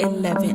11।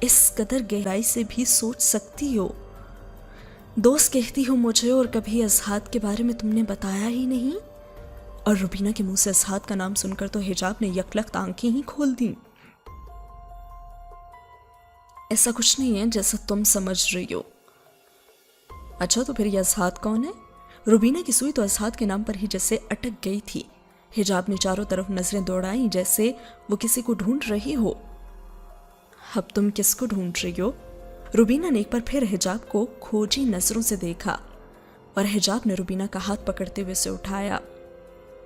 اس قدر گہرائی سے بھی سوچ سکتی ہو؟ دوست کہتی ہو مجھے، اور کبھی اصحاد کے بارے میں تم نے بتایا ہی نہیں۔ اور روبینہ کے منہ سے اصحاد کا نام سن کر تو حجاب نے یکلخت آنکھیں ہی کھول دیں۔ ایسا کچھ نہیں ہے جیسا تم سمجھ رہی ہو۔ اچھا تو پھر یہ اصحاد کون ہے؟ روبینہ کی سوئی تو اصحاد کے نام پر ہی جیسے اٹک گئی تھی۔ حجاب نے چاروں طرف نظریں دوڑائیں جیسے وہ کسی کو ڈھونڈ رہی ہو۔ اب تم کس کو ڈھونڈ رہی ہو؟ روبینہ نے ایک بار پھر حجاب کو کھوجی نظروں سے دیکھا، اور حجاب نے روبینہ کا ہاتھ پکڑتے ہوئے اسے اٹھایا۔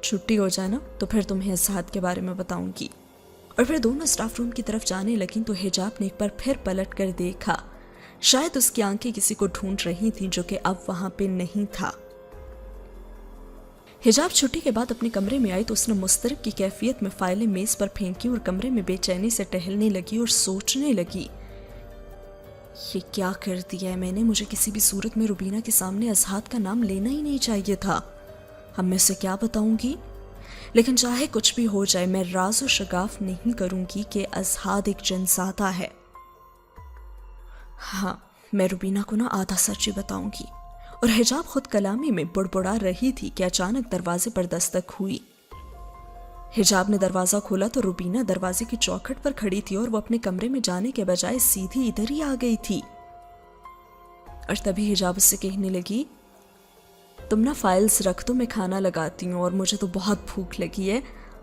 چھٹی ہو جائے نا تو پھر تمہیں اصحاد کے بارے میں بتاؤں گی۔ اور پھر دونوں اسٹاف روم کی طرف جانے لگیں تو حجاب نے ایک بار پھر پلٹ کر دیکھا۔ شاید اس کی آنکھیں کسی کو ڈھونڈ رہی تھیں جو کہ اب وہاں پہ نہیں تھا۔ حجاب چھٹی کے بعد اپنے کمرے میں آئی تو اس نے مضطرب کی کیفیت میں فائلیں میز پر پھینکی اور کمرے میں بے چینی سے ٹہلنے لگی اور سوچنے لگی، یہ کیا کر دیا ہے میں نے؟ مجھے کسی بھی صورت میں روبینہ کے سامنے اصحاد کا نام لینا ہی نہیں چاہیے تھا۔ اب میں اسے کیا بتاؤں گی؟ لیکن چاہے کچھ بھی ہو جائے میں راز و شگاف نہیں کروں گی کہ اصحاد ایک جنسادہ ہے۔ ہاں، میں روبینہ کو آدھا سچ ہی بتاؤں گی۔ اور حجاب خود کلامی میں بڑبڑا رہی تھی کہ اچانک دروازے پر دستک ہوئی۔ حجاب نے دروازہ کھولا تو روبینہ دروازے کی چوکھٹ پر کھڑی تھی اور وہ اپنے کمرے میں جانے کے بجائے سیدھی ادھر ہی آ گئی تھی۔ اور تبھی حجاب اس سے کہنے لگی، تم فائلز رکھ دو، میں کھانا لگاتی ہوں، اور مجھے تو بہت بھوک لگی ہے،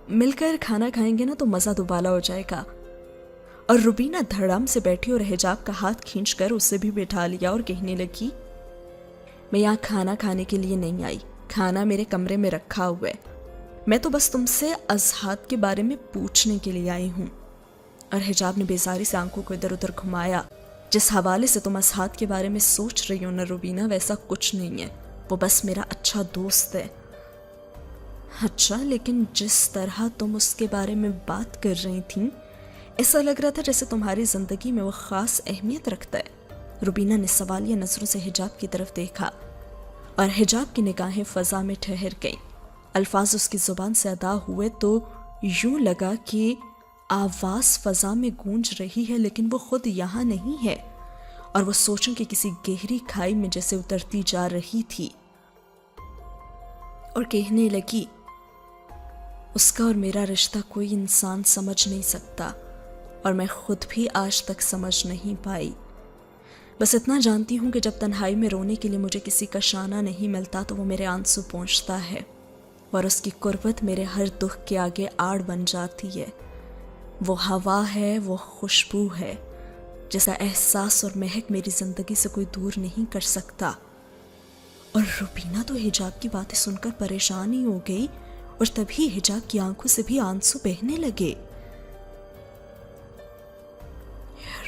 مل کر کھانا کھائیں گے نا تو مزہ دوبالا ہو جائے گا۔ اور روبینہ دھڑام سے بیٹھی اور حجاب کا ہاتھ کھینچ کر اسے بھی بٹھا لیا اور کہنے لگی، میں یہاں کھانا کھانے کے لیے نہیں آئی، کھانا میرے کمرے میں رکھا ہوا ہے، میں تو بس تم سے اصحاد کے بارے میں پوچھنے کے لیے آئی ہوں۔ اور حجاب نے بیزاری سے آنکھوں کو ادھر ادھر گھمایا، جس حوالے سے تم اصحاد کے بارے میں سوچ رہی ہو نا روبینہ، ویسا کچھ نہیں ہے، وہ بس میرا اچھا دوست ہے۔ اچھا، لیکن جس طرح تم اس کے بارے میں بات کر رہی تھیں ایسا لگ رہا تھا جیسے تمہاری زندگی میں وہ خاص اہمیت رکھتا ہے۔ روبینہ نے سوالیہ نظروں سے حجاب کی طرف دیکھا اور حجاب کی نگاہیں فضا میں ٹھہر گئیں۔ الفاظ اس کی زبان سے ادا ہوئے تو یوں لگا کہ آواز فضا میں گونج رہی ہے لیکن وہ خود یہاں نہیں ہے، اور وہ سوچوں کہ کسی گہری کھائی میں جیسے اترتی جا رہی تھی۔ اور کہنے لگی، اس کا اور میرا رشتہ کوئی انسان سمجھ نہیں سکتا، اور میں خود بھی آج تک سمجھ نہیں پائی۔ بس اتنا جانتی ہوں کہ جب تنہائی میں رونے کے لیے مجھے کسی کا شانہ نہیں ملتا تو وہ میرے آنسو پہنچتا ہے، اور اس کی قربت میرے ہر دکھ کے آگے آڑ بن جاتی ہے۔ وہ ہوا ہے، وہ خوشبو ہے، جیسا احساس اور مہک میری زندگی سے کوئی دور نہیں کر سکتا۔ اور روبینہ تو حجاب کی باتیں سن کر پریشان ہی ہو گئی، اور تبھی حجاب کی آنکھوں سے بھی آنسو بہنے لگے۔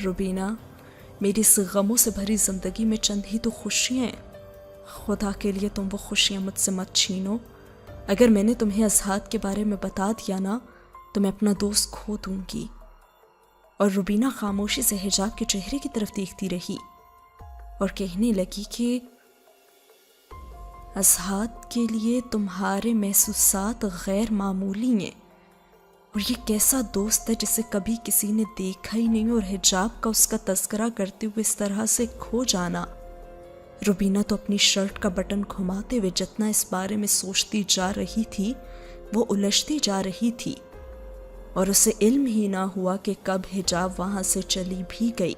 روبینہ، میری اس غموں سے بھری زندگی میں چند ہی تو خوشیاں ہیں، خدا کے لیے تم وہ خوشیاں مجھ سے مت چھینو۔ اگر میں نے تمہیں اصحاد کے بارے میں بتا دیا نا تو میں اپنا دوست کھو دوں گی۔ اور روبینہ خاموشی سے حجاب کے چہرے کی طرف دیکھتی رہی اور کہنے لگی کہ اصحاد کے لیے تمہارے محسوسات غیر معمولی ہیں، اور یہ کیسا دوست ہے جسے کبھی کسی نے دیکھا ہی نہیں، اور حجاب کا اس کا تذکرہ کرتے ہوئے اس طرح سے کھو جانا۔ روبینہ تو اپنی شرٹ کا بٹن گھماتے ہوئے جتنا اس بارے میں سوچتی جا رہی تھی وہ الجھتی جا رہی تھی، اور اسے علم ہی نہ ہوا کہ کب حجاب وہاں سے چلی بھی گئی۔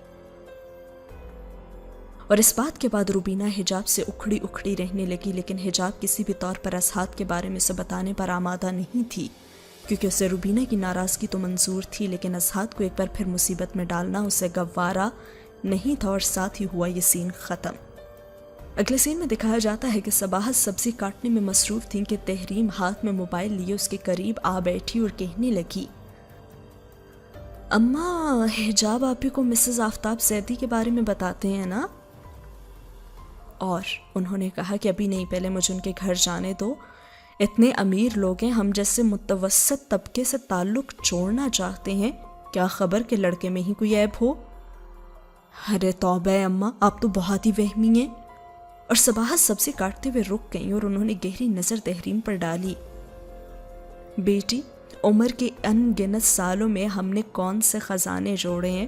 اور اس بات کے بعد روبینہ حجاب سے اکھڑی اکھڑی رہنے لگی، لیکن حجاب کسی بھی طور پر اصحاد کے بارے میں اسے بتانے پر آمادہ نہیں تھی، کیونکہ اسے روبینہ کی ناراضگی تو منظور تھی، لیکن اصحاد کو ایک بار پھر مصیبت میں ڈالنا اسے گوارا نہیں تھا، اور ساتھ ہی ہوا یہ سین ختم۔ اگلے سین میں دکھایا جاتا ہے کہ صباحت سبزی کاٹنے میں مصروف تھیں کہ تحریم ہاتھ میں موبائل لیے اس کے قریب آ بیٹھی اور کہنے لگی، اماں، حجاب آپی کو مسز آفتاب زیدی کے بارے میں بتاتے ہیں نا؟ اور انہوں نے کہا کہ ابھی نہیں، پہلے مجھے ان کے گھر جانے دو، اتنے امیر لوگ ہیں، ہم جیسے متوسط طبقے سے تعلق جوڑنا چاہتے ہیں، کیا خبر کہ لڑکے میں ہی کوئی عیب ہو؟ ارے توبہ اماں، آپ تو بہت ہی وہمی ہیں۔ اور صباحت سبزی کاٹتے ہوئے رک گئیں اور انہوں نے گہری نظر تحریم پر ڈالی۔ بیٹی، عمر کے ان گنت سالوں میں ہم نے کون سے خزانے جوڑے ہیں،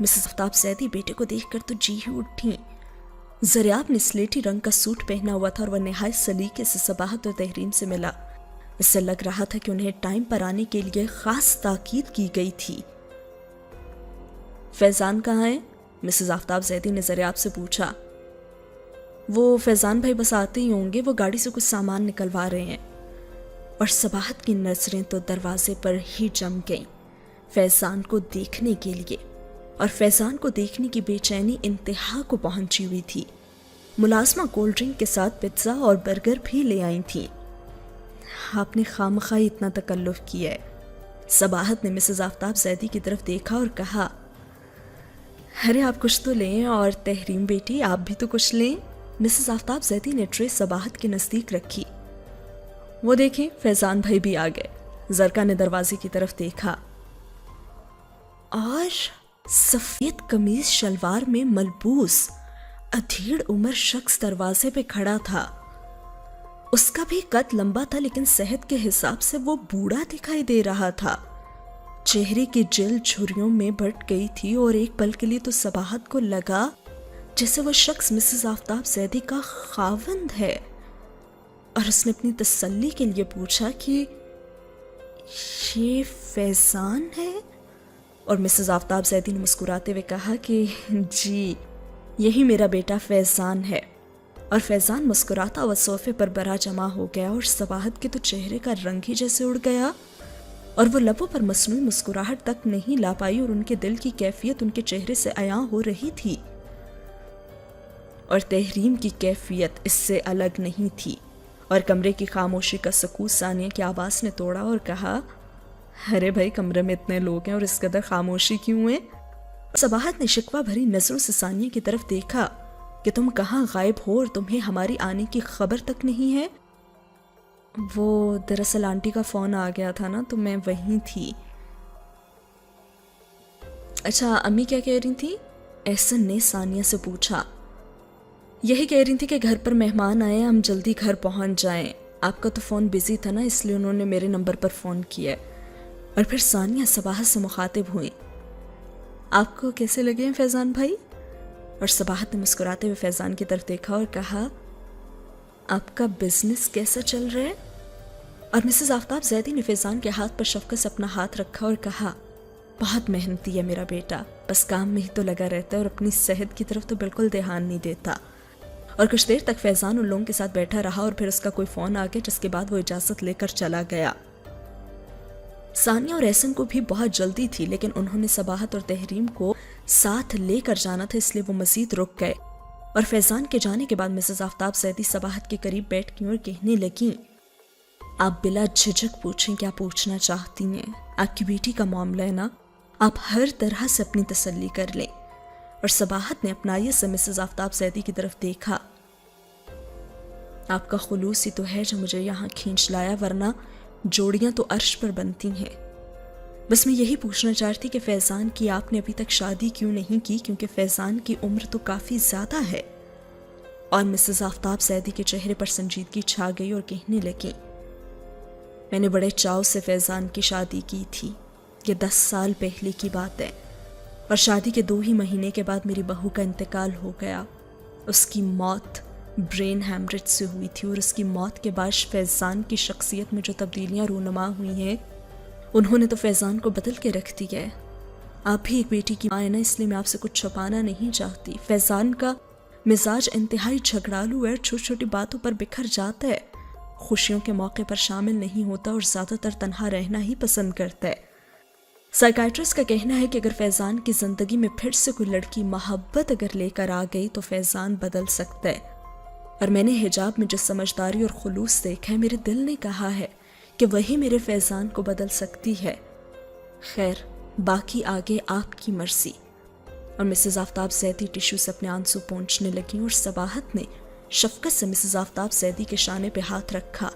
مسز آفتاب زیدی بیٹے کو دیکھ کر تو جی ہی اٹھی۔ زریاب نے سلیٹی رنگ کا سوٹ پہنا ہوا تھا اور وہ نہایت سلیقے سے صباحت اور تحریم سے ملا۔ اس سے لگ رہا تھا کہ انہیں ٹائم پر آنے کے لیے خاص تاکید کی گئی تھی۔ فیضان کہاں ہے؟ مسز آفتاب زیدی نے زریاب سے پوچھا۔ وہ فیضان بھائی بس آتے ہی ہوں گے، وہ گاڑی سے کچھ سامان نکلوا رہے ہیں۔ اور صباحت کی نظریں تو دروازے پر ہی جم گئیں فیضان کو دیکھنے کے لیے، اور فیضان کو دیکھنے کی بے چینی انتہا کو پہنچی ہوئی تھی۔ ملازمہ کولڈ ڈرنک کے ساتھ پیزا اور برگر بھی لے آئی تھیں۔ آپ نے خامخواہ اتنا تکلف کیا ہے۔ صباحت نے مسز آفتاب زیدی کی طرف دیکھا اور کہا، ارے آپ کچھ تو لیں، اور تحریم بیٹی آپ بھی تو کچھ لیں۔ مسز آفتاب زیدی نے ٹرے صباحت کے نزدیک رکھی۔ وہ دیکھیں فیضان بھائی بھی آ گئے۔ زرکا نے دروازے کی طرف دیکھا اور سفید قمیض شلوار میں ملبوس ادھیڑ عمر شخص دروازے پہ کھڑا تھا۔ اس کا بھی قد لمبا تھا، لیکن صحت کے حساب سے وہ بوڑھا دکھائی دے رہا تھا۔ چہرے کی جلد جھریوں میں بٹ گئی تھی اور ایک پل کے لیے تو صباحت کو لگا جیسے وہ شخص مسز آفتاب زیدی کا خاوند ہے، اور اس نے اپنی تسلی کے لیے پوچھا کہ یہ فیضان ہے؟ اور مسز آفتاب زیدی نے مسکراتے ہوئے کہا کہ جی یہی میرا بیٹا فیضان ہے۔ اور فیضان مسکراتا ہوا صوفے پر برا جمع ہو گیا، اور صباحت کے تو چہرے کا رنگ ہی جیسے اڑ گیا، اور وہ لبوں پر مصنوعی مسکراہٹ تک نہیں لا پائی، اور ان کے دل کی کیفیت ان کے چہرے سے عیاں ہو رہی تھی، اور تحریم کی کیفیت اس سے الگ نہیں تھی۔ اور کمرے کی خاموشی کا سکوت ثانیہ کی آواز نے توڑا اور کہا، ارے بھائی کمرے میں اتنے لوگ ہیں اور اس قدر خاموشی کیوں ہے؟ صباحت نے شکوہ بھری نظروں سے ثانیہ کی طرف دیکھا کہ تم کہاں غائب ہو اور تمہیں ہماری آنے کی خبر تک نہیں ہے؟ وہ دراصل آنٹی کا فون آ گیا تھا نا، تو میں وہیں تھی۔ اچھا امی کیا کہہ رہی تھی؟ احسن نے ثانیہ سے پوچھا۔ یہی کہہ رہی تھی کہ گھر پر مہمان آئے، ہم جلدی گھر پہنچ جائیں۔ آپ کا تو فون بزی تھا نا، اس لیے انہوں نے میرے نمبر پر فون کیا۔ اور پھر ثانیہ صباحت سے مخاطب ہوئی، آپ کو کیسے لگے ہیں فیضان بھائی؟ اور صباحت نے مسکراتے ہوئے فیضان کی طرف دیکھا اور کہا، آپ کا بزنس کیسا چل رہا ہے؟ اور مسز آفتاب زیدی نے فیضان کے ہاتھ پر شفقت سے اپنا ہاتھ رکھا اور کہا، بہت محنتی ہے میرا بیٹا، بس کام میں ہی تو لگا رہتا ہے اور اپنی صحت کی طرف تو بالکل دھیان نہیں دیتا۔ اور کچھ دیر تک فیضان ان لوگوں کے ساتھ بیٹھا رہا، اور پھر اس کا کوئی فون آ گیا، جس کے بعد وہ اجازت لے کر چلا گیا۔ ثانیہ اور احسن کو بھی بہت جلدی تھی، لیکن انہوں نے صباحت اور تحریم کو ساتھ لے کر جانا تھا، اس لیے وہ مزید رک گئے۔ اور فیضان کے جانے کے بعد مسز آفتاب زیدی صباحت کے قریب بیٹھ گئیں اور کہنے لگیں، آپ بلا جھجک پوچھیں کیا پوچھنا چاہتی ہیں، آپ کی بیٹی کا معاملہ ہے نا، آپ ہر طرح سے اپنی تسلی کر لیں۔ اور صباحت نے اپنائیت سے مسز آفتاب زیدی کی طرف دیکھا، آپ کا خلوص ہی تو ہے جو مجھے یہاں کھینچ لایا، ورنہ جوڑیاں تو عرش پر بنتی ہیں۔ بس میں یہی پوچھنا چاہتی کہ فیضان کی آپ نے ابھی تک شادی کیوں نہیں کی، کیونکہ فیضان کی عمر تو کافی زیادہ ہے۔ اور مسز آفتاب زیدی کے چہرے پر سنجیدگی چھا گئی اور کہنے لگیں، میں نے بڑے چاؤ سے فیضان کی شادی کی تھی، یہ 10 سال پہلے کی بات ہے، اور شادی کے 2 ہی مہینے کے بعد میری بہو کا انتقال ہو گیا۔ اس کی موت برین ہیمریج سے ہوئی تھی، اور اس کی موت کے بعد فیضان کی شخصیت میں جو تبدیلیاں رونما ہوئی ہیں، انہوں نے تو فیضان کو بدل کے رکھ دیا ہے۔ آپ بھی ایک بیٹی کی ماں ہے نا، اس لیے میں آپ سے کچھ چھپانا نہیں چاہتی۔ فیضان کا مزاج انتہائی جھگڑالو ہے، اور چھوٹی چھوٹی باتوں پر بکھر جاتا ہے، خوشیوں کے موقع پر شامل نہیں ہوتا، اور زیادہ تر تنہا رہنا ہی پسند کرتا ہے۔ سائیکائٹرسٹ کا کہنا ہے کہ اگر فیضان کی زندگی میں پھر سے کوئی لڑکی محبت اگر لے کر آ گئی تو فیضان بدل سکتا ہے۔ اور میں نے حجاب میں جو سمجھداری اور خلوص دیکھا ہے، میرے دل نے کہا ہے کہ وہی میرے فیضان کو بدل سکتی ہے۔ خیر باقی آگے آپ کی مرضی۔ اور مسز آفتاب زیدی ٹیشو سے اپنے آنسو پونچھنے لگیں، اور صباحت نے شفقت سے مسز آفتاب زیدی کے شانے پہ ہاتھ رکھا۔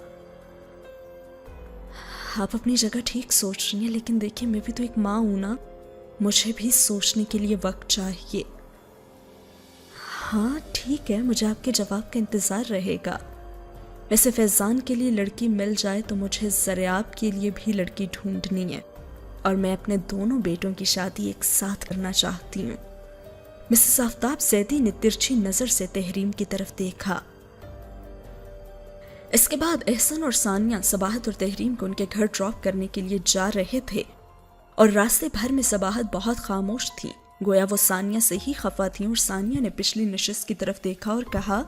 آپ اپنی جگہ ٹھیک سوچ رہی ہیں، لیکن دیکھیں میں بھی تو ایک ماں ہوں نا، مجھے بھی سوچنے کے لیے وقت چاہیے۔ ہاں ٹھیک ہے، مجھے آپ کے جواب کا انتظار رہے گا۔ ویسے فیضان کے لیے لڑکی مل جائے تو مجھے زریاب کے لیے بھی لڑکی ڈھونڈنی ہے، اور میں اپنے دونوں بیٹوں کی شادی ایک ساتھ کرنا چاہتی ہوں۔ مسز آفتاب زیدی نے ترچھی نظر سے تحریم کی طرف دیکھا۔ اس کے بعد احسن اور ثانیہ صباحت اور تحریم کو ان کے گھر ڈراپ کرنے کے لیے جا رہے تھے، اور راستے بھر میں صباحت بہت خاموش تھی، گویا وہ ثانیہ سے ہی خفا تھیں، اور ثانیہ نے پچھلی نشست کی طرف دیکھا اور کہا،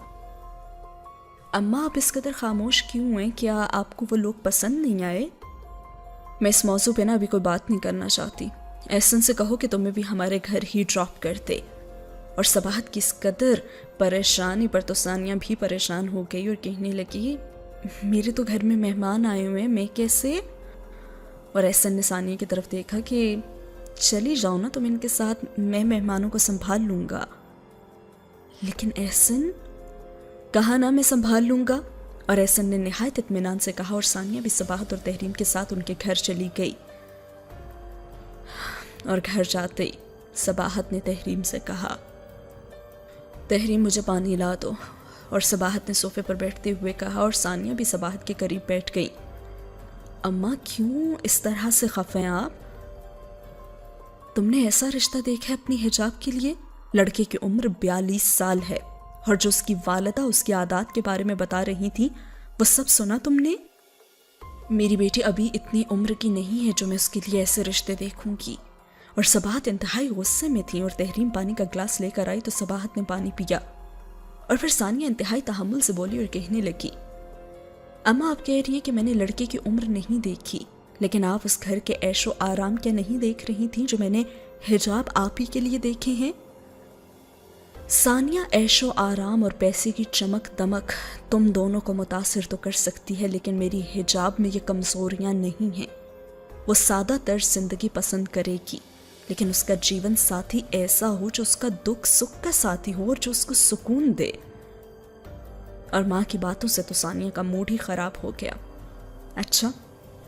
اماں آپ اس قدر خاموش کیوں ہیں؟ کیا آپ کو وہ لوگ پسند نہیں آئے؟ میں اس موضوع پہ ابھی کوئی بات نہیں کرنا چاہتی۔ احسن سے کہو کہ تمہیں بھی ہمارے گھر ہی ڈراپ کر دے۔ اور صباحت کی اس قدر پریشانی پر تو ثانیہ بھی پریشان ہو گئی اور کہنے لگی، میرے تو گھر میں مہمان آئے ہوئے ہیں، میں کیسے؟ اور احسن نے ثانیہ کی طرف دیکھا کہ چلی جاؤ نا تم ان کے ساتھ، میں مہمانوں کو سنبھال لوں گا۔ لیکن احسن، کہا نا میں سنبھال لوں گا۔ اور احسن نے نہایت اطمینان سے کہا، اور ثانیہ بھی صباحت اور تحریم کے ساتھ ان کے گھر چلی گئی۔ اور گھر جاتے ہی صباحت نے تحریم سے کہا، تحریم مجھے پانی لا دو۔ اور صباحت نے صوفے پر بیٹھتے ہوئے کہا، اور ثانیہ بھی صباحت کے قریب بیٹھ گئی۔ اماں کیوں اس طرح سے خفے ہیں آپ؟ تم نے ایسا رشتہ دیکھا ہے اپنی حجاب کے لیے؟ لڑکے کی عمر 42 سال ہے، اور جو اس کی والدہ اس کی عادات کے بارے میں بتا رہی تھی وہ سب سنا تم نے؟ میری بیٹی ابھی اتنی عمر کی نہیں ہے جو میں اس کے لیے ایسے رشتے دیکھوں گی۔ اور صباحت انتہائی غصے میں تھی، اور تحریم پانی کا گلاس لے کر آئی تو صباحت نے پانی پیا، اور پھر ثانیہ انتہائی تحمل سے بولی اور کہنے لگی، اماں آپ کہہ رہی ہیں کہ میں نے لڑکے کی عمر نہیں دیکھی، لیکن آپ اس گھر کے عیش و آرام کیا نہیں دیکھ رہی تھیں جو میں نے حجاب آپ ہی کے لیے دیکھے ہیں؟ ثانیہ عیش و آرام اور پیسے کی چمک دمک تم دونوں کو متاثر تو کر سکتی ہے، لیکن میری حجاب میں یہ کمزوریاں نہیں ہیں۔ وہ سادہ طرز زندگی پسند کرے گی، لیکن اس کا جیون ساتھی ایسا ہو جو اس کا دکھ سکھ کا ساتھی ہو اور جو اس کو سکون دے۔ اور ماں کی باتوں سے تو ثانیہ کا موڈ ہی خراب ہو گیا۔ اچھا،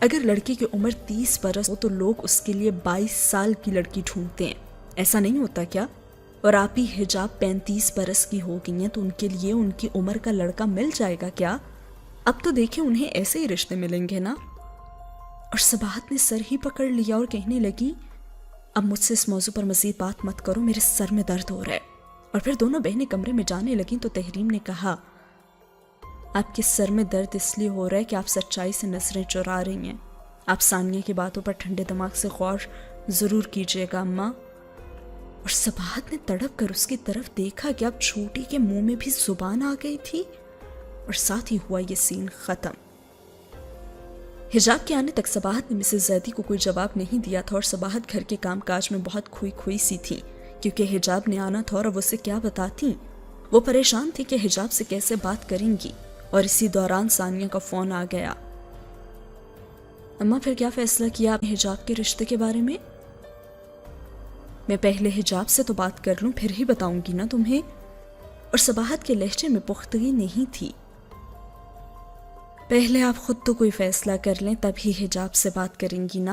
اگر لڑکی کی عمر 30 برس ہو تو لوگ اس کے لیے 22 سال کی لڑکی ڈھونڈتے ہیں، ایسا نہیں ہوتا کیا؟ اور آپ ہی حجاب 35 برس کی ہو گئی ہیں تو ان کے لیے ان کی عمر کا لڑکا مل جائے گا کیا؟ اب تو دیکھیں انہیں ایسے ہی رشتے ملیں گے نا۔ اور صباحت نے سر ہی پکڑ لیا اور کہنے لگی، اب مجھ سے اس موضوع پر مزید بات مت کرو، میرے سر میں درد ہو رہا ہے۔ اور پھر دونوں بہنیں کمرے میں جانے لگیں تو تحریم نے کہا، آپ کے سر میں درد اس لیے ہو رہا ہے کہ آپ سچائی سے نظریں چرا رہی ہیں۔ آپ ثانیہ کی باتوں پر ٹھنڈے دماغ سے غور ضرور کیجیے گا اماں۔ اور صباحت نے تڑپ کر اس کی طرف دیکھا کہ اب چھوٹی کے منہ میں بھی زبان آ گئی تھی، اور ساتھ ہی ہوا یہ سین ختم۔ حجاب کے آنے تک صباحت نے مسز زیدی کو کوئی جواب نہیں دیا تھا، اور صباحت گھر کے کام کاج میں بہت کھوئی سی تھی، کیونکہ حجاب نے آنا تھا اور اب اسے کیا بتاتی۔ وہ پریشان تھی کہ حجاب سے کیسے بات کریں گی، اور اسی دوران ثانیہ کا فون آ گیا۔ اماں پھر کیا فیصلہ کیا آپ نے حجاب کے رشتے کے بارے میں؟ میں پہلے حجاب سے تو بات کر لوں پھر ہی بتاؤں گی نا تمہیں۔ اور صباحت کے لہجے میں پختگی نہیں تھی۔ پہلے آپ خود تو کوئی فیصلہ کر لیں تب ہی حجاب سے بات کریں گی نا۔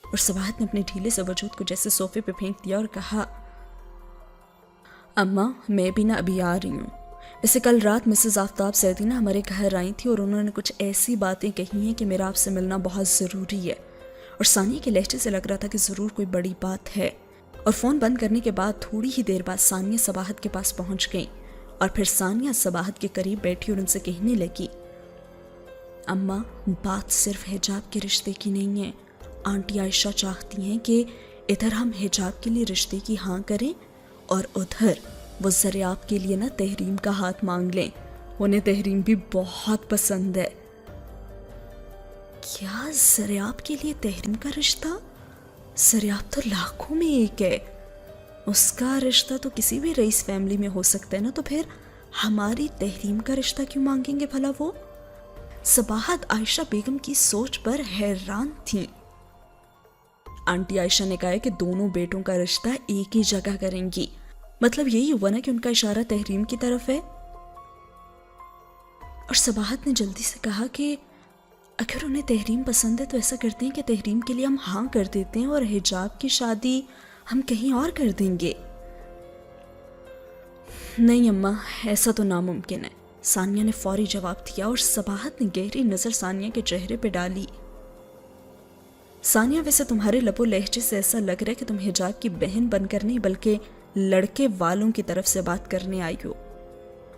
اور صباحت نے اپنے ڈھیلے سے وجود کو جیسے صوفے پہ پھینک دیا اور کہا، اماں میں بھی نا ابھی آ رہی ہوں۔ ویسے کل رات مسز آفتاب زیدی نا ہمارے گھر آئی تھی اور انہوں نے کچھ ایسی باتیں کہی ہیں کہ میرا آپ سے ملنا بہت ضروری ہے۔ اور ثانیہ کے لہجے سے لگ رہا تھا کہ ضرور کوئی بڑی بات ہے۔ اور فون بند کرنے کے بعد تھوڑی ہی دیر بعد ثانیہ صباحت کے پاس پہنچ گئی، اور پھر ثانیہ صباحت کے قریب بیٹھی اور ان سے کہنے لگی، اماں بات صرف حجاب کے رشتے کی نہیں ہے، آنٹی عائشہ چاہتی ہیں کہ ادھر ہم حجاب کے لیے رشتے کی ہاں کریں اور ادھر وہ زریاب کے لیے نا تحریم کا ہاتھ مانگ لیں، انہیں تحریم بھی بہت پسند ہے۔ کیا زریاب کے لیے تحریم کا رشتہ؟ زریاب تو لاکھوں میں ایک ہے، اس کا رشتہ تو کسی بھی رئیس فیملی میں ہو سکتا ہے نا، تو پھر ہماری تحریم کا رشتہ کیوں مانگیں گے بھلا وہ؟ صباحت عائشہ بیگم کی سوچ پر حیران تھیں۔ آنٹی عائشہ نے کہا کہ دونوں بیٹوں کا رشتہ ایک ہی جگہ کریں گی، مطلب یہی ہوا نا کہ ان کا اشارہ تحریم کی طرف ہے۔ اور صباحت نے جلدی سے کہا کہ اگر انہیں تحریم پسند ہے تو ایسا کرتے ہیں کہ تحریم کے لیے ہم ہاں کر دیتے ہیں اور حجاب کی شادی ہم کہیں اور کر دیں گے۔ نہیں اماں، ایسا تو ناممکن ہے، ثانیہ نے فوری جواب دیا، اور صباحت نے گہری نظر ثانیہ کے چہرے پہ ڈالی۔ ثانیہ ویسے تمہارے لب و لہجے سے ایسا لگ رہا ہے کہ تم حجاب کی بہن بن کر نہیں بلکہ لڑکے والوں کی طرف سے بات کرنے آئی ہو.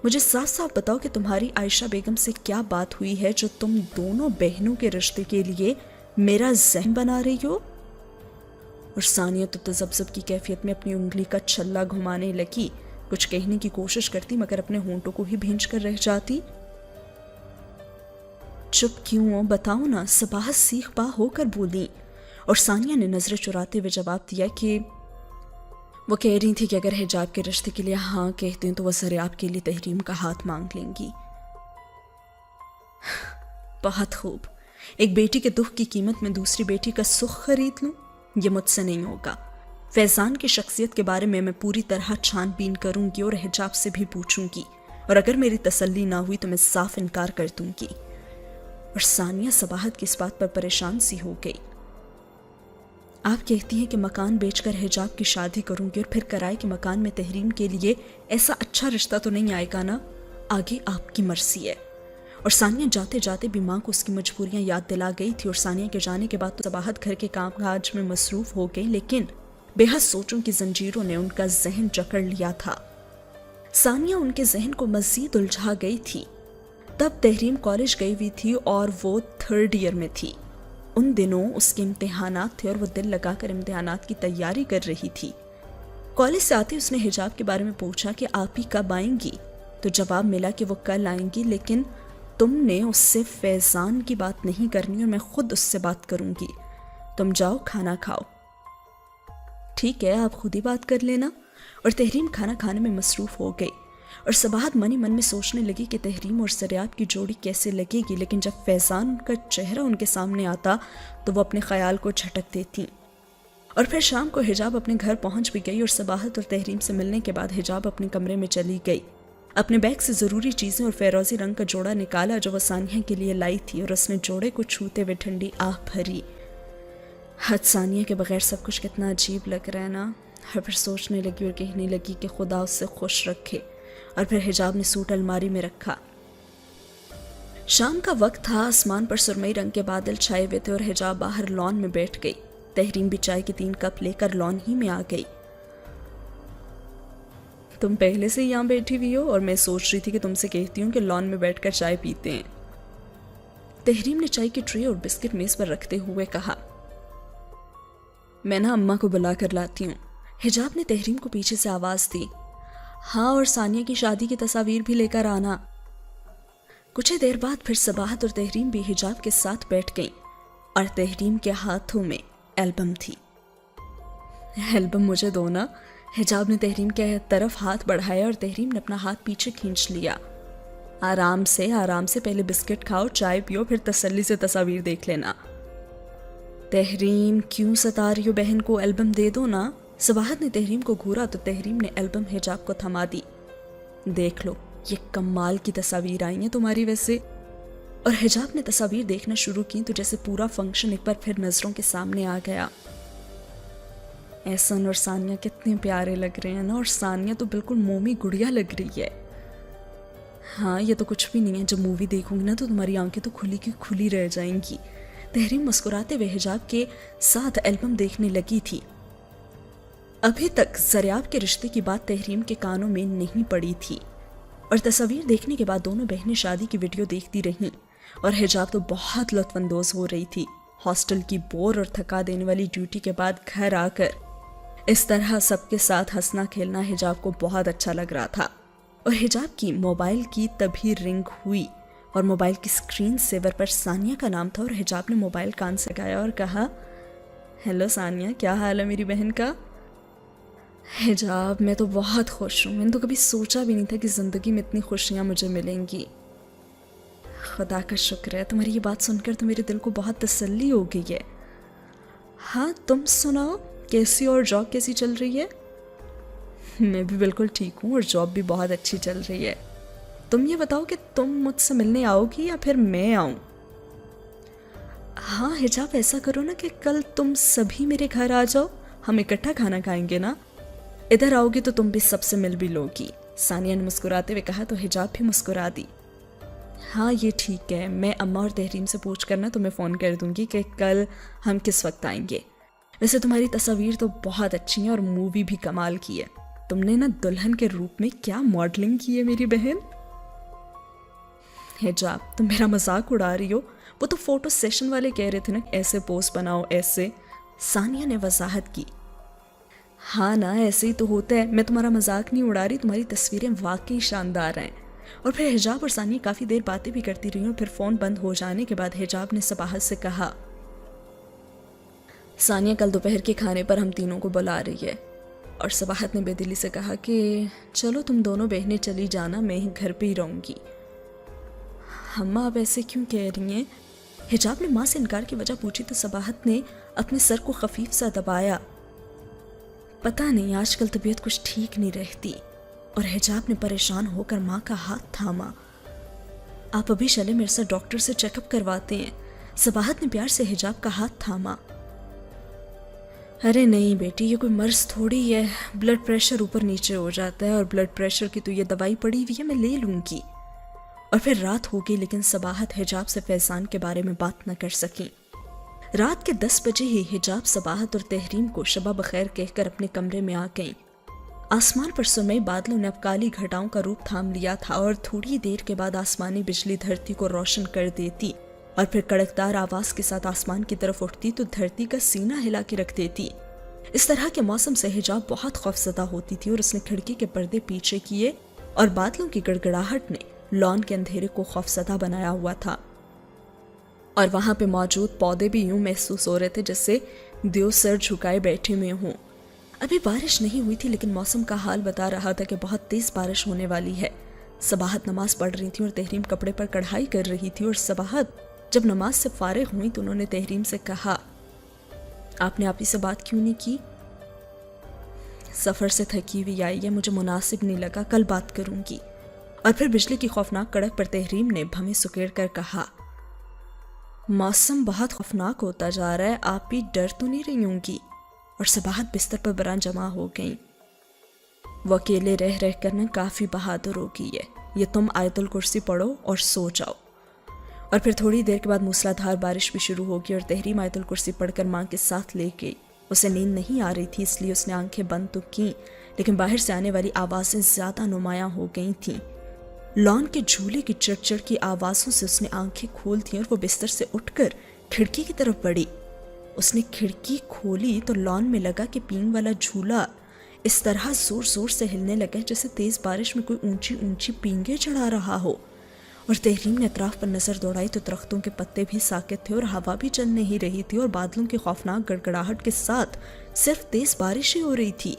مجھے صاف صاف بتاؤ کہ تمہاری عائشہ بیگم سے کیا بات ہوئی ہے جو تم دونوں بہنوں کے رشتے کے لیے میرا ذہن بنا رہی ہو. اور ثانیہ تو تذبذب کی کیفیت میں اپنی انگلی کا چھلا گھمانے لگی. کچھ کہنے کی کوشش کرتی مگر اپنے ہونٹوں کو ہی بھینچ کر رہ جاتی. چپ کیوں ہو؟ بتاؤ نا. صباحت سیخ پا ہو کر بولی. اور ثانیہ نے نظریں چراتے ہوئے جواب دیا کہ وہ کہہ رہی تھی کہ اگر حجاب کے رشتے کے لیے ہاں کہتے ہیں تو وہ زریاب کے لیے تحریم کا ہاتھ مانگ لیں گی. بہت خوب. ایک بیٹی کے دکھ کی قیمت میں دوسری بیٹی کا سکھ خرید لوں؟ یہ مجھ سے نہیں ہوگا. فیضان کی شخصیت کے بارے میں پوری طرح چھان بین کروں گی اور حجاب سے بھی پوچھوں گی، اور اگر میری تسلی نہ ہوئی تو میں صاف انکار کر دوں گی. اور ثانیہ صباحت کی اس بات پر پریشان سی ہو گئی. آپ کہتی ہیں کہ مکان بیچ کر حجاب کی شادی کروں گی اور پھر کرائے کہ مکان میں تحریم کے لیے ایسا اچھا رشتہ تو نہیں آئے گا نا؟ آگے آپ کی مرضی ہے. اور ثانیہ جاتے جاتے بھی ماں کو اس کی مجبوریاں یاد دلا گئی تھی. اور ثانیہ کے جانے کے بعد تو صباحت گھر کے کام کاج میں مصروف ہو گئی، لیکن بے حد سوچوں کی زنجیروں نے ان کا ذہن جکڑ لیا تھا. ثانیہ ان کے ذہن کو مزید الجھا گئی تھی. تب تحریم کالج گئی ہوئی تھی اور وہ 3rd ایئر میں تھی. ان دنوں اس کے امتحانات تھے اور وہ دل لگا کر امتحانات کی تیاری کر رہی تھی. کالج سے آتے اس نے حجاب کے بارے میں پوچھا کہ آپ ہی کب آئیں گی؟ تو جواب ملا کہ وہ کل آئیں گی، لیکن تم نے اس سے فیضان کی بات نہیں کرنی اور میں خود اس سے بات کروں گی. تم جاؤ کھانا کھاؤ. ٹھیک ہے، آپ خود ہی بات کر لینا. اور تحریم کھانا کھانے میں مصروف ہو گئی. اور صباحت منی من میں سوچنے لگی کہ تحریم اور زریاب کی جوڑی کیسے لگے گی، لیکن جب فیضان کا چہرہ ان کے سامنے آتا تو وہ اپنے خیال کو جھٹک دیتی. اور پھر شام کو حجاب اپنے گھر پہنچ بھی گئی اور صباحت اور تحریم سے ملنے کے بعد حجاب اپنے کمرے میں چلی گئی. اپنے بیگ سے ضروری چیزیں اور فیروزی رنگ کا جوڑا نکالا جو وہ ثانیہ کے لیے لائی تھی، اور اس نے جوڑے کو چھوتے ہوئے ٹھنڈی آہ بھری. حد ثانیہ کے بغیر سب کچھ کتنا عجیب لگ رہا ہے نا. اور پھر سوچنے لگی اور کہنے لگی کہ خدا اس سے خوش رکھے. اور پھر حجاب نے سوٹ الماری میں رکھا. شام کا وقت تھا. آسمان پر سرمئی رنگ کے بادل چھائے ہوئے تھے اور حجاب باہر لان میں بیٹھ گئی. تحریم بھی چائے کے 3 کپ لے کر لان ہی میں آ گئی. تم پہلے سے یہاں بیٹھی ہوئی ہو اور میں سوچ رہی تھی کہ تم سے کہتی ہوں کہ لان میں بیٹھ کر چائے پیتے ہیں. تحریم نے چائے کی ٹرے اور بسکٹ میز پر رکھتے ہوئے کہا. میں نا اماں کو بلا کر لاتی ہوں. حجاب نے تحریم کو پیچھے سے آواز دی. ہاں، اور ثانیہ کی شادی کی تصاویر بھی لے کر آنا. کچھ دیر بعد پھر صباحت اور تحریم بھی حجاب کے ساتھ بیٹھ گئیں اور تحریم کے ہاتھوں میں البم تھی. البم مجھے دو نا. حجاب نے تحریم کے طرف ہاتھ بڑھایا اور تحریم نے اپنا ہاتھ پیچھے کھینچ لیا. آرام سے پہلے بسکٹ کھاؤ، چائے پیو، پھر تسلی سے تصاویر دیکھ لینا. تحریم کیوں ستا رہی ہو بہن کو؟ البم دے دو نا. صباحت نے تحریم کو گھورا تو تحریم نے البم حجاب کو تھما دی. دیکھ لو، یہ کمال کی تصاویر آئی ہیں تمہاری ویسے. اور حجاب نے تصاویر دیکھنا شروع کی تو جیسے پورا فنکشن ایک بار پھر نظروں کے سامنے آ گیا. احسن اور ثانیہ کتنے پیارے لگ رہے ہیں نا. اور ثانیہ تو بالکل مومی گڑیا لگ رہی ہے. ہاں، یہ تو کچھ بھی نہیں ہے. جب مووی دیکھوں گی نا تو تمہاری آنکھیں تو کھلی کی کھلی رہ جائیں گی. تحریم مسکراتے ہوئے حجاب کے ساتھ البم دیکھنے لگی تھی. ابھی تک زریاب کے رشتے کی بات تحریم کے کانوں میں نہیں پڑی تھی اور تصاویر دیکھنے کے بعد دونوں بہنیں شادی کی ویڈیو دیکھتی رہیں. اور حجاب تو بہت لطف اندوز ہو رہی تھی. ہاسٹل کی بور اور تھکا دینے والی ڈیوٹی کے بعد گھر آ کر اس طرح سب کے ساتھ ہنسنا کھیلنا حجاب کو بہت اچھا لگ رہا تھا. اور حجاب کی موبائل کی تبھی رنگ ہوئی اور موبائل کی اسکرین سیور پر ثانیہ کا نام تھا. اور حجاب نے موبائل کان سے لگایا اور کہا، ہیلو ثانیہ، کیا حال ہے میری بہن کا؟ حجاب، میں تو بہت خوش ہوں. میں نے تو کبھی سوچا بھی نہیں تھا کہ زندگی میں اتنی خوشیاں مجھے ملیں گی. خدا کا شکر ہے. تمہاری یہ بات سن کر تو میرے دل کو بہت تسلی ہو گئی ہے. ہاں، تم سناؤ، کیسی اور جاب کیسی چل رہی ہے؟ میں بھی بالکل ٹھیک ہوں اور جاب بھی بہت اچھی چل رہی ہے. تم یہ بتاؤ کہ تم مجھ سے ملنے آؤ گی یا پھر میں آؤں؟ ہاں حجاب، ایسا کرو نا کہ کل تم سبھی میرے گھر آ جاؤ. ہم اکٹھا کھانا کھائیں گے نا. ادھر آؤ گی تو تم بھی سب سے مل بھی لو گی. ثانیہ نے مسکراتے ہوئے کہا تو حجاب بھی مسکرا دی. ہاں یہ ٹھیک ہے، میں اماں اور تحریم سے پوچھ کر نا تمہیں فون کر دوں گی کہ کل ہم کس وقت آئیں گے۔ ویسے تمہاری تصاویر تو بہت اچھی ہیں اور مووی بھی کمال کی ہے۔ تم نے نا دلہن کے روپ میں کیا ماڈلنگ کی ہے میری بہن۔ حجاب، تم میرا مذاق اڑا رہی ہو؟ وہ تو فوٹو سیشن والے کہہ رہے تھے نا ایسے پوز بناؤ ایسے۔ ثانیہ نے وضاحت کی۔ ہاں نا ایسے ہی تو ہوتا ہے، میں تمہارا مذاق نہیں اڑا رہی، تمہاری تصویریں واقعی شاندار ہیں۔ اور پھر حجاب اور ثانیہ کافی دیر باتیں بھی کرتی رہی اور پھر فون بند ہو جانے کے بعد حجاب نے صباحت سے کہا، ثانیہ کل دوپہر کے کھانے پر ہم تینوں کو بلا رہی ہے۔ اور صباحت نے بے دلی سے کہا کہ چلو تم دونوں بہنیں چلی جانا، میں ہی گھر پہ ہی رہوں گی۔ اماں آپ ایسے کیوں کہہ رہی ہیں؟ حجاب نے ماں سے انکار کی وجہ پوچھی تو صباحت نے اپنے سر کو خفیف سا دبایا۔ پتہ نہیں آج کل طبیعت کچھ ٹھیک نہیں رہتی۔ اور حجاب نے پریشان ہو کر ماں کا ہاتھ تھاما۔ آپ ابھی چلے میرے ساتھ ڈاکٹر سے چیک اپ کرواتے ہیں۔ صباحت نے پیار سے حجاب کا ہاتھ تھاما۔ ارے نہیں بیٹی، یہ کوئی مرض تھوڑی ہے، بلڈ پریشر اوپر نیچے ہو جاتا ہے، اور بلڈ پریشر کی تو یہ دوائی پڑی ہوئی ہے، میں لے لوں گی۔ اور پھر رات ہو گئی لیکن صباحت حجاب سے فیضان کے بارے میں بات نہ کر سکیں۔ رات کے 10 بجے ہی حجاب صباحت اور تحریم کو شبہ بخیر کہہ کر اپنے کمرے میں آ گئیں۔ آسمان پر سرمئی بادلوں نے اب کالی گھٹاؤں کا روپ تھام لیا تھا اور تھوڑی دیر کے بعد آسمانی بجلی دھرتی کو روشن کر دیتی اور پھر کڑکدار آواز کے ساتھ آسمان کی طرف اٹھتی تو دھرتی کا سینہ ہلا کے رکھ دیتی۔ اس طرح کے موسم سے حجاب بہت خوفزدہ ہوتی تھی اور اس نے کھڑکی کے پردے پیچھے کیے اور بادلوں کی گڑگڑاہٹ نے لان کے اندھیرے کو خوفزدہ بنایا ہوا تھا، اور وہاں پہ موجود پودے بھی یوں محسوس ہو رہے تھے جیسے دیو سر جھکائے بیٹھے ہوئے ہوں۔ ابھی بارش نہیں ہوئی تھی لیکن موسم کا حال بتا رہا تھا کہ بہت تیز بارش ہونے والی ہے۔ صباحت نماز پڑھ رہی تھی اور تحریم کپڑے پر کڑھائی کر رہی تھی، اور صباحت جب نماز سے فارغ ہوئی تو انہوں نے تحریم سے کہا، آپ نے آپی سے بات کیوں نہیں کی؟ سفر سے تھکی ہوئی آئی ہے، مجھے مناسب نہیں لگا، کل بات کروں گی۔ اور پھر بجلی کی خوفناک کڑک پر تحریم نے بھویں سکیڑ کر کہا، موسم بہت خوفناک ہوتا جا رہا ہے، آپ بھی ڈر تو نہیں رہی ہوں گی؟ اور صباحت بستر پر برآں جمع ہو گئیں۔ وہ اکیلے رہ رہ کر نا کافی بہادر ہو گئی ہے، یہ تم آیت الکرسی پڑھو اور سو جاؤ۔ اور پھر تھوڑی دیر کے بعد موسلا دھار بارش بھی شروع ہو گئی اور تحریم آیت الکرسی پڑھ کر ماں کے ساتھ لے گئی۔ اسے نیند نہیں آ رہی تھی اس لیے اس نے آنکھیں بند تو کیں لیکن باہر سے آنے والی آوازیں زیادہ نمایاں ہو گئی تھیں۔ لان کے جھولے کی چڑچڑ کی آوازوں سے اس نے آنکھیں کھول دیں اور وہ بستر سے اٹھ کر کھڑکی کی طرف بڑھی۔ اس نے کھڑکی کھولی تو لان میں لگا کہ پینگ والا جھولا اس طرح زور زور سے ہلنے لگا جیسے تیز بارش میں کوئی اونچی اونچی پینگیں چڑھا رہا ہو۔ اور تحریم نے اطراف پر نظر دوڑائی تو درختوں کے پتے بھی ساکت تھے اور ہوا بھی چل نہیں رہی تھی اور بادلوں کی خوفناک گڑگڑاہٹ کے ساتھ صرف تیز بارش ہی ہو رہی تھی۔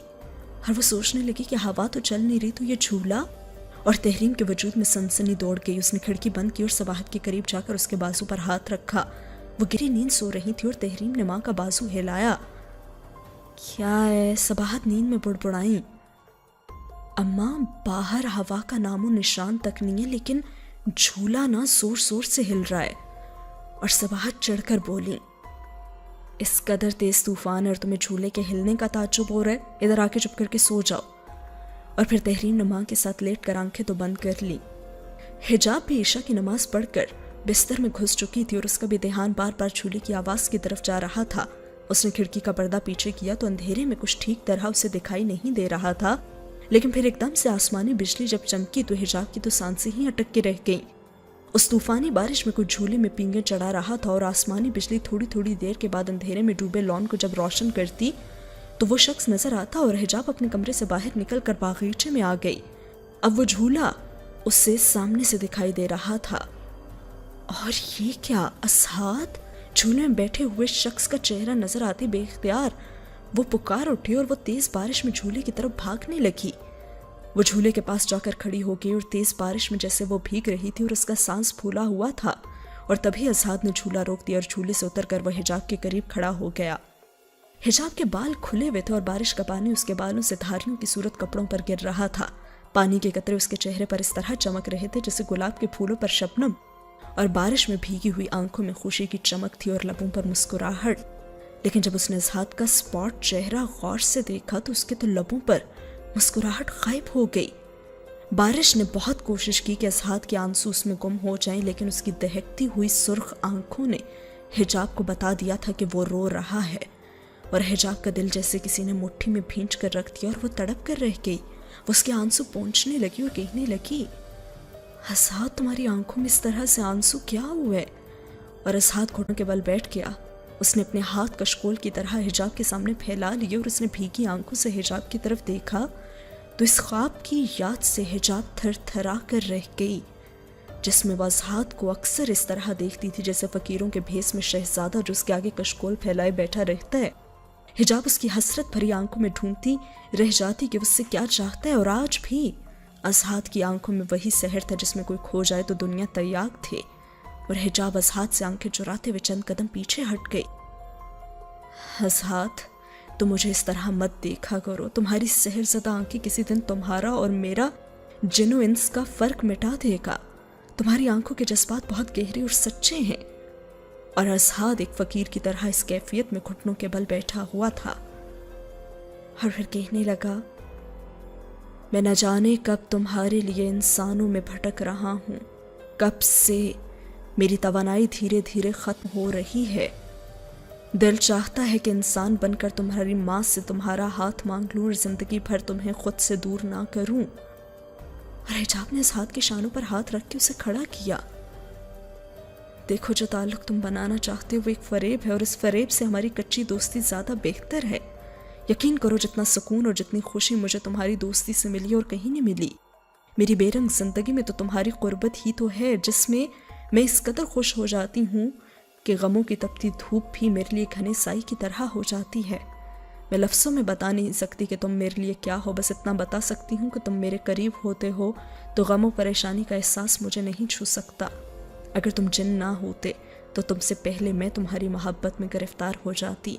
اور وہ سوچنے لگی کہ ہوا تو چل نہیں رہی تو یہ جھولا؟ اور تحریم کے وجود میں سنسنی دوڑ گئی۔ اس نے کھڑکی بند کی اور صباحت کے قریب جا کر اس کے بازو پر ہاتھ رکھا۔ وہ گہری نیند سو رہی تھی اور تحریم نے ماں کا بازو ہلایا۔ کیا ہے؟ صباحت نیند میں بڑبڑائیں۔ اماں باہر ہوا کا نام و نشان تک نہیں ہے لیکن جھولا نا زور زور سے ہل رہا ہے۔ اور صباحت چڑھ کر بولی، اس قدر تیز طوفان اور تمہیں جھولے کے ہلنے کا تعجب ہو رہا ہے؟ ادھر آ کے چپ کر کے سو جاؤ۔ اور پھر تحریم نے ماں کے ساتھ لیٹ کر آنکھیں تو بند کر لی۔ حجاب بھی عشاء کی نماز پڑھ کر بستر میں گھس چکی تھی اور اس کا بھی دھیان بار بار جھولے کی آواز کی طرف جا رہا تھا۔ اس نے کھڑکی کا پردہ پیچھے کیا تو اندھیرے میں کچھ ٹھیک طرح اسے دکھائی نہیں دے رہا تھا، لیکن پھر ایک دم سے آسمانی بجلی جب چمکی تو حجاب کی تو سانسیں ہی اٹک کے رہ گئیں۔ اس طوفانی بارش میں کوئی جھولے میں پینگیں چڑھا رہا تھا اور آسمانی بجلی تھوڑی تھوڑی دیر کے بعد اندھیرے میں ڈوبے لان کو جب روشن کرتی تو وہ شخص نظر آتا اور حجاب اپنے کمرے سے باہر نکل کر باغیچے میں آ گئی۔ اب وہ جھولا اسے سامنے سے دکھائی دے رہا تھا۔ اور یہ کیا؟ اسحاد؟ جھولے میں بیٹھے ہوئے شخص کا چہرہ نظر آتے بے اختیار وہ پکار اٹھی اور وہ تیز بارش میں جھولے کی طرف بھاگنے لگی۔ وہ جھولے کے پاس جا کر کھڑی ہو گئی اور تیز بارش میں جیسے وہ بھیگ رہی تھی اور اس کا سانس پھولا ہوا تھا، اور تبھی اسحاد نے جھولا روک دیا اور جھولے سے اتر کر وہ حجاب کے قریب کھڑا ہو گیا۔ حجاب کے بال کھلے ہوئے تھے اور بارش کا پانی اس کے بالوں سے دھاریوں کی صورت کپڑوں پر گر رہا تھا۔ پانی کے قطرے اس کے چہرے پر اس طرح چمک رہے تھے جیسے گلاب کے پھولوں پر شبنم، اور بارش میں بھیگی ہوئی آنکھوں میں خوشی کی چمک تھی اور لبوں پر مسکراہٹ۔ لیکن جب اس نے اسحاد کا سپاٹ چہرہ غور سے دیکھا تو اس کے تو لبوں پر مسکراہٹ غائب ہو گئی۔ بارش نے بہت کوشش کی کہ اسحاد کے آنسو اس میں گم ہو جائیں، لیکن اس کی دہکتی ہوئی سرخ آنکھوں نے حجاب کو بتا دیا تھا کہ وہ رو رہا ہے، اور حجاب کا دل جیسے کسی نے مٹھی میں بھینچ کر رکھ دیا اور وہ تڑپ کر رہ گئی۔ وہ اس کے آنسو پونچھنے لگی اور کہنے لگی، اسحاد تمہاری آنکھوں میں اس طرح سے آنسو کیا ہوئے؟ اور اسحاد گھٹنوں کے بل بیٹھ گیا۔ اس نے اپنے ہاتھ کشکول کی طرح حجاب کے سامنے پھیلا لیے اور اس نے بھیگی آنکھوں سے حجاب کی طرف دیکھا تو اس خواب کی یاد سے حجاب تھر تھرا کر رہ گئی، جس میں وہ اسحاد کو اکثر اس طرح دیکھتی تھی جیسے فقیروں کے بھیس میں شہزادہ جو اس کے آگے کشکول پھیلائے بیٹھا رہتا ہے۔ حجاب اس کی حسرت بھری آنکھوں میں ڈھونڈتی رہ جاتی کہ اس سے کیا چاہتا ہے، اور آج بھی اسحاد کی آنکھوں میں وہی سحر تھا جس میں کوئی کھو جائے تو دنیا تیاگ تھے، اور حجاب اسحاد سے آنکھیں چراتے ہوئے چند قدم پیچھے ہٹ گئی۔ اسحاد، تم مجھے اس طرح مت دیکھا کرو، تمہاری سحر زدہ آنکھیں کسی دن تمہارا اور میرا جن و انس کا فرق مٹا دے گا۔ تمہاری آنکھوں کے جذبات بہت گہرے اور سچے ہیں۔ اور اسحاد ایک فقیر کی طرح اس کیفیت میں گھٹنوں کے بل بیٹھا ہوا تھا، اور پھر کہنے لگا، میں نہ جانے کب تمہارے لیے انسانوں میں بھٹک رہا ہوں، کب سے میری توانائی دھیرے دھیرے ختم ہو رہی ہے۔ دل چاہتا ہے کہ انسان بن کر تمہاری ماں سے تمہارا ہاتھ مانگ لوں اور زندگی بھر تمہیں خود سے دور نہ کروں۔ اور حجاب نے اسحاد کے شانوں پر ہاتھ رکھ کے اسے کھڑا کیا۔ دیکھو، جو تعلق تم بنانا چاہتے ہو وہ ایک فریب ہے، اور اس فریب سے ہماری کچی دوستی زیادہ بہتر ہے۔ یقین کرو، جتنا سکون اور جتنی خوشی مجھے تمہاری دوستی سے ملی اور کہیں نہیں ملی، میری بے رنگ زندگی میں تو تمہاری قربت ہی تو ہے، جس میں میں اس قدر خوش ہو جاتی ہوں کہ غموں کی تپتی دھوپ بھی میرے لیے گھنے سائی کی طرح ہو جاتی ہے۔ میں لفظوں میں بتا نہیں سکتی کہ تم میرے لیے کیا ہو، بس اتنا بتا سکتی ہوں کہ تم میرے قریب ہوتے ہو تو غم و پریشانی کا احساس مجھے نہیں چھو سکتا۔ اگر تم جن نہ ہوتے تو تم سے پہلے میں تمہاری محبت میں گرفتار ہو جاتی،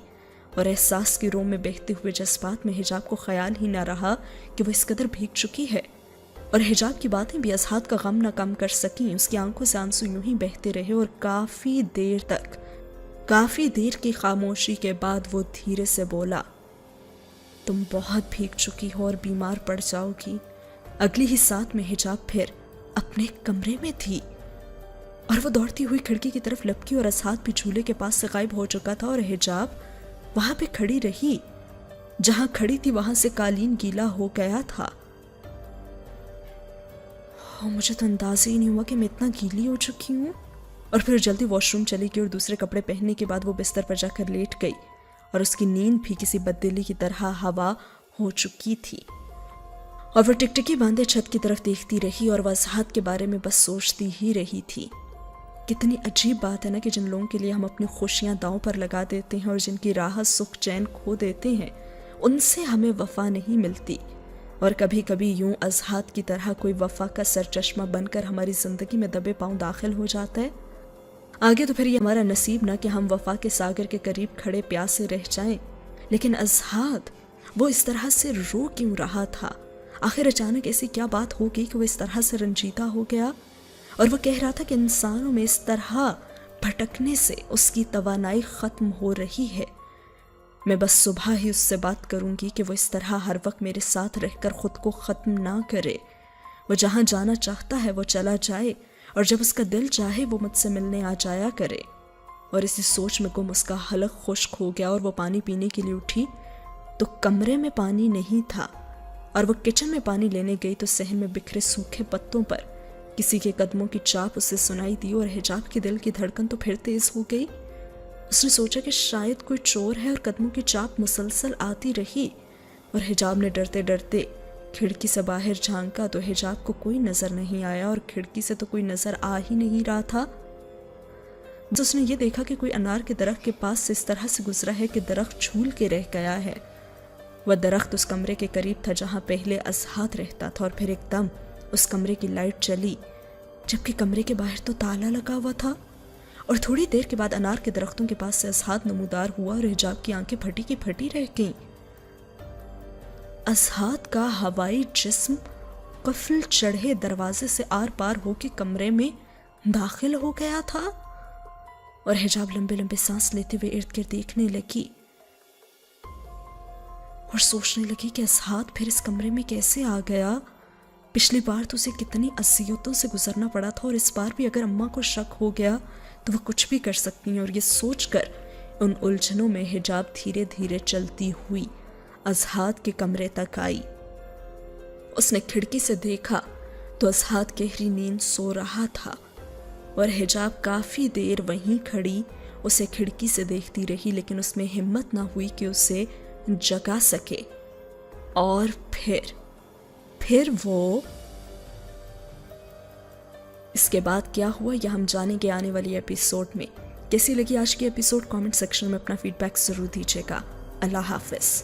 اور احساس کی رو میں بہتے ہوئے جذبات میں حجاب کو خیال ہی نہ رہا کہ وہ اس قدر بھیگ چکی ہے۔ اور حجاب کی باتیں بھی اسحاد کا غم نہ کم کر سکیں، اس کی آنکھوں سے آنسو یوں ہی بہتے رہے، اور کافی دیر کی خاموشی کے بعد وہ دھیرے سے بولا، تم بہت بھیگ چکی ہو اور بیمار پڑ جاؤ گی۔ اگلی ہی ساتھ میں حجاب پھر اپنے کمرے میں تھی، اور وہ دوڑتی ہوئی کھڑکی کی طرف لپکی، اور اسحاد بھی جھولے کے پاس سے غائب ہو چکا تھا، اور حجاب وہاں پہ کھڑی رہی، جہاں کھڑی تھی وہاں سے قالین گیلا ہو گیا تھا۔ مجھے تو اندازہ ہی نہیں ہوا کہ میں اتنا گیلی ہو چکی ہوں۔ اور پھر جلدی واش روم چلی گئی، اور دوسرے کپڑے پہننے کے بعد وہ بستر پر جا کر لیٹ گئی، اور اس کی نیند بھی کسی بددلی کی طرح ہوا ہو چکی تھی۔ اور وہ ٹکٹکی باندھے چھت کی طرف دیکھتی رہی، اور وہ اسحاد کے بارے میں بس سوچتی ہی رہی تھی۔ کتنی عجیب بات ہے نا کہ جن لوگوں کے لیے ہم اپنی خوشیاں داؤں پر لگا دیتے ہیں اور جن کی راحت سکھ چین کھو دیتے ہیں، ان سے ہمیں وفا نہیں ملتی۔ اور کبھی کبھی یوں اسحاد کی طرح کوئی وفا کا سرچشمہ بن کر ہماری زندگی میں دبے پاؤں داخل ہو جاتا ہے۔ آگے تو پھر یہ ہمارا نصیب نہ کہ ہم وفا کے ساگر کے قریب کھڑے پیاسے رہ جائیں، لیکن اسحاد وہ اس طرح سے رو کیوں رہا تھا؟ آخر اچانک ایسی کیا بات ہو گئی کہ وہ اس طرح سے رنجیدہ ہو گیا؟ اور وہ کہہ رہا تھا کہ انسانوں میں اس طرح بھٹکنے سے اس کی توانائی ختم ہو رہی ہے۔ میں بس صبح ہی اس سے بات کروں گی کہ وہ اس طرح ہر وقت میرے ساتھ رہ کر خود کو ختم نہ کرے۔ وہ جہاں جانا چاہتا ہے وہ چلا جائے، اور جب اس کا دل چاہے وہ مجھ سے ملنے آ جایا کرے۔ اور اسی سوچ میں گم اس کا حلق خشک ہو گیا، اور وہ پانی پینے کے لیے اٹھی تو کمرے میں پانی نہیں تھا، اور وہ کچن میں پانی لینے گئی تو صحن میں بکھرے سوکھے پتوں پر کسی کے قدموں کی چاپ اسے سنائی دی، اور حجاب کے دل کی دھڑکن تو پھر تیز ہو گئی۔ اس نے سوچا کہ شاید کوئی چور ہے، اور قدموں کی چاپ مسلسل آتی رہی، اور حجاب نے ڈرتے ڈرتے کھڑکی سے باہر جھانکا تو حجاب کو کوئی نظر نہیں آیا، اور کھڑکی سے تو کوئی نظر آ ہی نہیں رہا تھا۔ بس اس نے یہ دیکھا کہ کوئی انار کے درخت کے پاس سے اس طرح سے گزرا ہے کہ درخت جھول کے رہ گیا ہے۔ وہ درخت اس کمرے کے قریب تھا جہاں پہلے اسحاد رہتا تھا، اور پھر ایک دم اس کمرے کی لائٹ چلی، جبکہ کمرے کے باہر تو تالا لگا ہوا تھا۔ اور تھوڑی دیر کے بعد انار کے درختوں کے پاس سے اسحاد نمودار ہوا، اور حجاب کی آنکھیں پھٹی کی پھٹی رہ گئیں۔ اسحاد کا ہوائی جسم قفل چڑھے دروازے سے آر پار ہو کے کمرے میں داخل ہو گیا تھا، اور حجاب لمبے لمبے سانس لیتے ہوئے ارد گرد دیکھنے لگی اور سوچنے لگی کہ اسحاد پھر اس کمرے میں کیسے آ گیا پچھلی بار تو اسے کتنی اذیتوں سے گزرنا پڑا تھا، اور اس بار بھی اگر اماں کو شک ہو گیا تو وہ کچھ بھی کر سکتی ہیں۔ اور یہ سوچ کر ان الجھنوں میں حجاب دھیرے دھیرے چلتی ہوئی اضحیٰ کے کمرے تک آئی۔ اس نے کھڑکی سے دیکھا تو اضحیٰ گہری نیند سو رہا تھا، اور حجاب کافی دیر وہیں کھڑی اسے کھڑکی سے دیکھتی رہی، لیکن اس میں ہمت نہ ہوئی کہ اسے جگا سکے۔ اور پھر وہ اس کے بعد کیا ہوا یہ ہم جانیں گے آنے والی ایپیسوڈ میں۔ کیسی لگی آج کی ایپیسوڈ؟ کامنٹ سیکشن میں اپنا فیڈ بیک ضرور دیجیے گا۔ اللہ حافظ۔